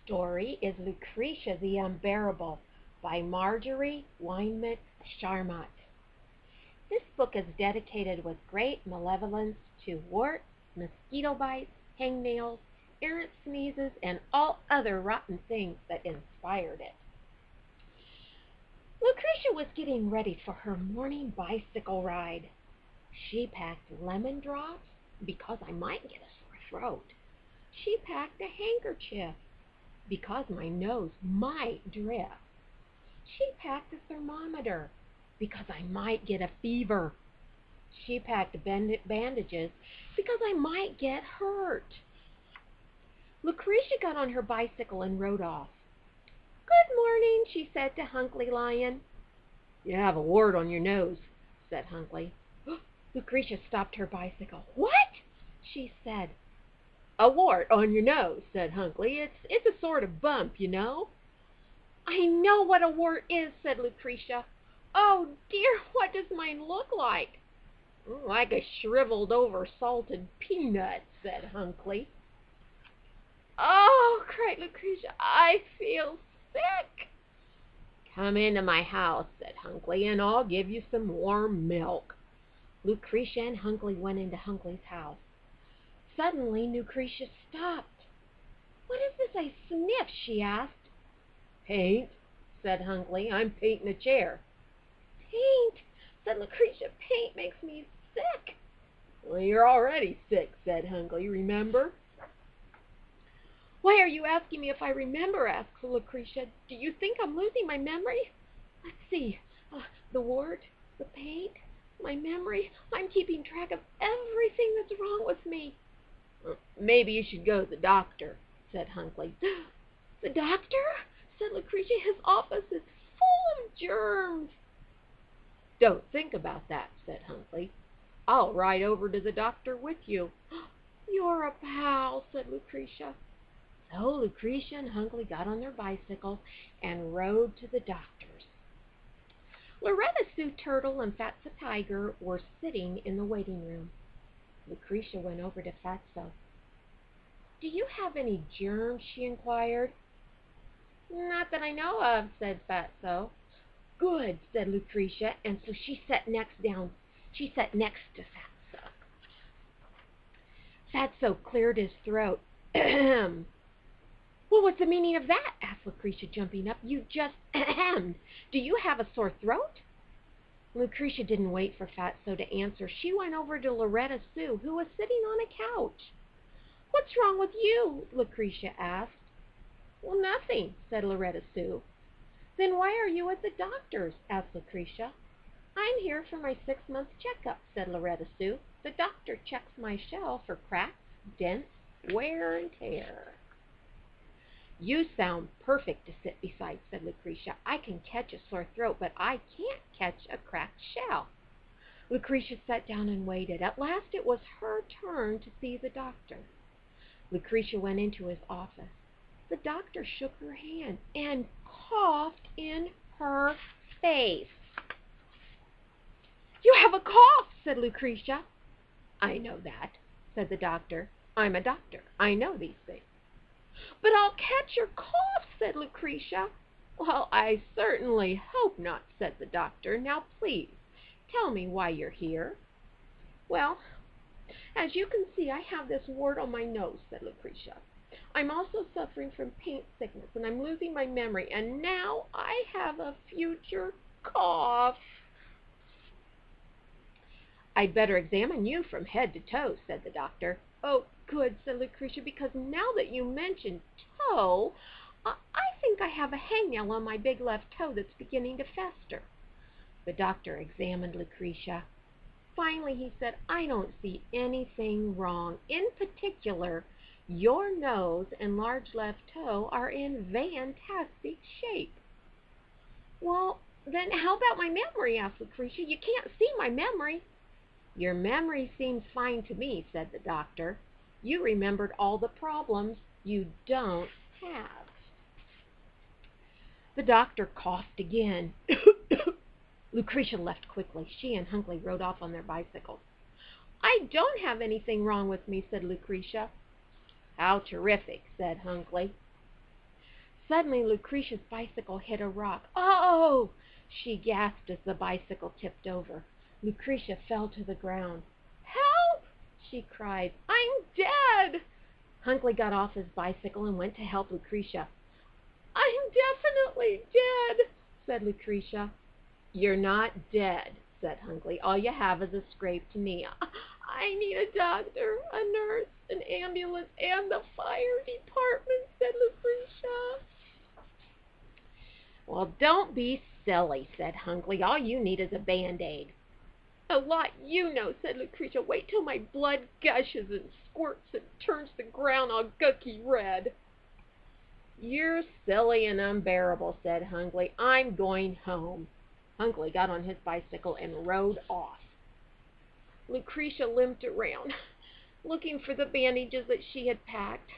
story is Lucretia the Unbearable by Marjorie Weinman Charmot. This book is dedicated with great malevolence to warts, mosquito bites, hangnails, errant sneezes, and all other rotten things that inspired it. Lucretia was getting ready for her morning bicycle ride. She packed lemon drops because I might get a sore throat. She packed a handkerchief because my nose might drip. She packed a thermometer because I might get a fever. She packed bandages because I might get hurt. Lucretia got on her bicycle and rode off. "Good morning," she said to Hunkley Lion. "You have a wart on your nose," said Hunkley. Lucretia stopped her bicycle. "What?" she said. "A wart on your nose," said Hunkley. It's a sort of bump, you know." "I know what a wart is," said Lucretia. "Oh dear, what does mine look like?" "Like a shriveled over salted peanut," said Hunkley. "Oh," cried Lucretia, "I feel sick." "Come into my house," said Hunkley, "and I'll give you some warm milk." Lucretia and Hunkley went into Hunkley's house. Suddenly Lucretia stopped. "What is this I sniff?" she asked. "Paint," said Hunkley. "I'm painting a chair." "Paint," said Lucretia. "Paint makes me sick." "Well, you're already sick," said Hunkley. "Remember?" "Why are you asking me if I remember?" asked Lucretia. "Do you think I'm losing my memory? Let's see. The wart, the paint, my memory. I'm keeping track of everything that's wrong with me." "Maybe you should go to the doctor," said Hunkley. "The doctor?" said Lucretia. "His office is full of germs." "Don't think about that," said Hunkley. "I'll ride over to the doctor with you." "You're a pal," said Lucretia. So Lucretia and Hunkley got on their bicycles and rode to the doctor's. Loretta Sue Turtle and Fatso Tiger were sitting in the waiting room. Lucretia went over to Fatso. "Do you have any germs?" she inquired. "Not that I know of," said Fatso. "Good," said Lucretia, and so she sat next to Fatso. Fatso cleared his throat. "Ahem. Well, what's the meaning of that?" asked Lucretia, jumping up. "You just ahemed. Do you have a sore throat?" Lucretia didn't wait for Fatso to answer. She went over to Loretta Sue, who was sitting on a couch. "What's wrong with you?" Lucretia asked. "Well, nothing," said Loretta Sue. "Then why are you at the doctor's?" asked Lucretia. "I'm here for my 6-month checkup," said Loretta Sue. "The doctor checks my shell for cracks, dents, wear and tear." "You sound perfect to sit beside," said Lucretia. "I can catch a sore throat, but I can't catch a cracked shell." Lucretia sat down and waited. At last it was her turn to see the doctor. Lucretia went into his office. The doctor shook her hand and coughed in her face. "You have a cough," said Lucretia. "I know that," said the doctor. "I'm a doctor. I know these things." "But I'll catch your cough," said Lucretia. "Well, I certainly hope not," said the doctor. "Now, please, tell me why you're here." "Well, as you can see, I have this wart on my nose," said Lucretia. "I'm also suffering from paint sickness, and I'm losing my memory, and now I have a future cough." "I'd better examine you from head to toe," said the doctor. "Oh, good," said Lucretia, "because now that you mention toe, I think I have a hangnail on my big left toe that's beginning to fester." The doctor examined Lucretia. Finally he said, "I don't see anything wrong. In particular, your nose and large left toe are in fantastic shape." "Well, then how about my memory?" asked Lucretia. "You can't see my memory." "Your memory seems fine to me," said the doctor. "You remembered all the problems you don't have." The doctor coughed again. Lucretia left quickly. She and Hunkley rode off on their bicycles. "I don't have anything wrong with me," said Lucretia. "How terrific," said Hunkley. Suddenly, Lucretia's bicycle hit a rock. "Oh!" she gasped as the bicycle tipped over. Lucretia fell to the ground. "Help!" she cried. "I'm dead!" Hunkley got off his bicycle and went to help Lucretia. "I'm definitely dead," said Lucretia. "You're not dead," said Hunkley. "All you have is a scraped knee." "I need a doctor, a nurse, an ambulance, and the fire department," said Lucretia. "Well, don't be silly," said Hunkley. "All you need is a Band-Aid." "A lot you know," said Lucretia. "Wait till my blood gushes and squirts and turns the ground all gooky red." "You're silly and unbearable," said Hunkley. "I'm going home." Hunkley got on his bicycle and rode off. Lucretia limped around, looking for the bandages that she had packed.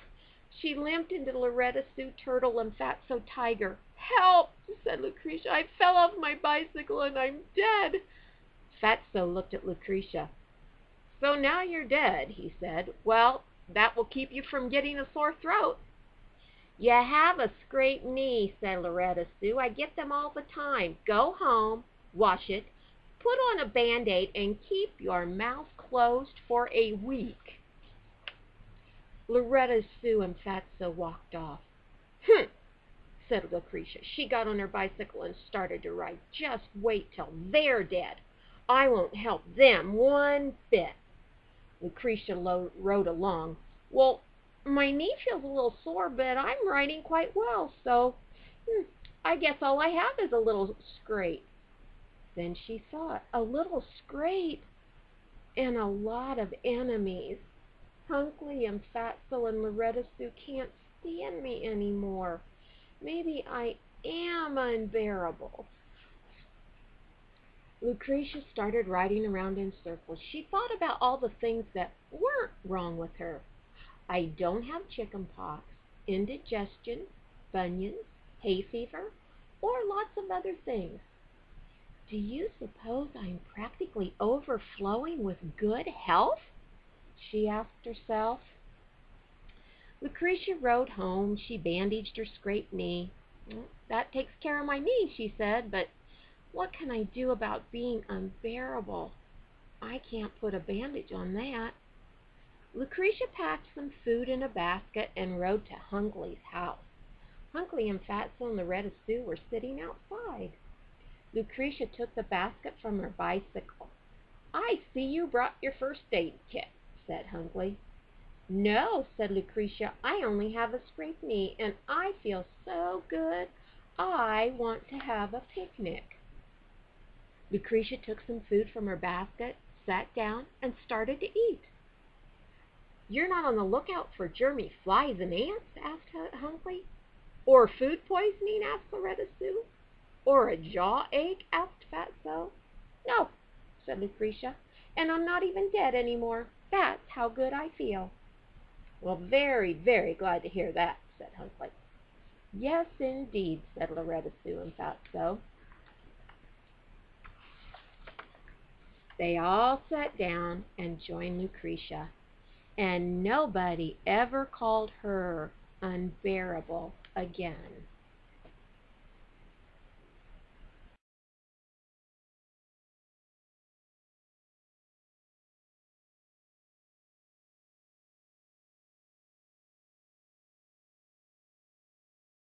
She limped into Loretta Sue Turtle and Fatso Tiger. "Help!" said Lucretia. "I fell off my bicycle and I'm dead." Fatso looked at Lucretia. "So now you're dead," he said. "Well, that will keep you from getting a sore throat." "You have a scraped knee," said Loretta Sue. "I get them all the time. Go home, wash it, put on a Band-Aid, and keep your mouth closed for a week." Loretta Sue and Fatso walked off. "Humph," said Lucretia. She got on her bicycle and started to ride. "Just wait till they're dead. I won't help them one bit." Lucretia rode along. "Well, my knee feels a little sore, but I'm riding quite well, so I guess all I have is a little scrape." Then she thought, a little scrape and a lot of enemies. Hunkley and Fatso and Loretta Sue can't stand me anymore. Maybe I am unbearable. Lucretia started riding around in circles. She thought about all the things that weren't wrong with her. I don't have chicken pox, indigestion, bunions, hay fever, or lots of other things. Do you suppose I'm practically overflowing with good health? She asked herself. Lucretia rode home. She bandaged her scraped knee. "That takes care of my knee," she said, "but what can I do about being unbearable? I can't put a bandage on that." Lucretia packed some food in a basket and rode to Hunkley's house. Hunkley and Fatso and Loretta Sue were sitting outside. Lucretia took the basket from her bicycle. "I see you brought your first aid kit," said Hunkley. "No," said Lucretia, "I only have a scraped knee, and I feel so good I want to have a picnic." Lucretia took some food from her basket, sat down, and started to eat. "You're not on the lookout for germy flies and ants?" asked Hunkley. "Or food poisoning?" asked Loretta Sue. "Or a jaw ache?" asked Fatso. "No," said Lucretia, "and I'm not even dead anymore. That's how good I feel." "Well, very, very glad to hear that," said Hunkley. "Yes, indeed," said Loretta Sue and Fatso. They all sat down and joined Lucretia, and nobody ever called her unbearable again.